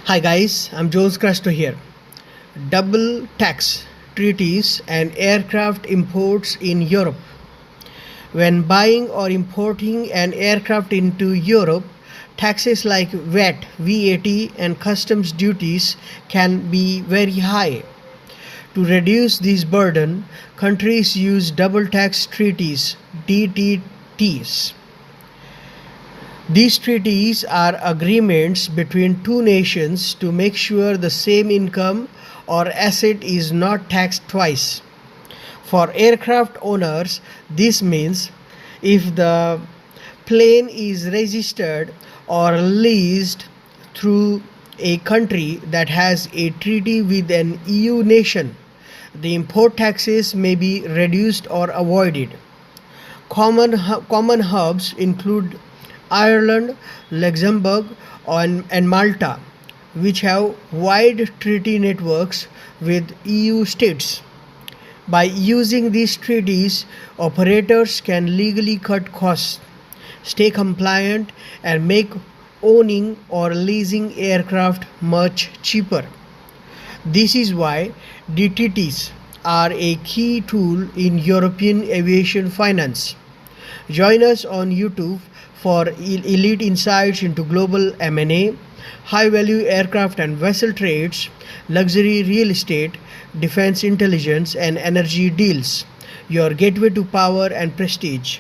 Hi guys, I'm Jones Crasto here. Double tax treaties and aircraft imports in Europe. When buying or importing an aircraft into Europe, taxes like VAT, and customs duties can be very high. To reduce this burden, countries use double tax treaties, DTTs. These treaties are agreements between two nations to make sure the same income or asset is not taxed twice. For aircraft owners, this means if the plane is registered or leased through a country that has a treaty with an EU nation, the import taxes may be reduced or avoided. Common hubs include Ireland, Luxembourg, and Malta, which have wide treaty networks with EU states. By using these treaties, operators can legally cut costs, stay compliant, and make owning or leasing aircraft much cheaper. This is why DTTs are a key tool in European aviation finance. Join us on YouTube for elite insights into global M&A, high-value aircraft and vessel trades, luxury real estate, defense intelligence, and energy deals. Your gateway to power and prestige.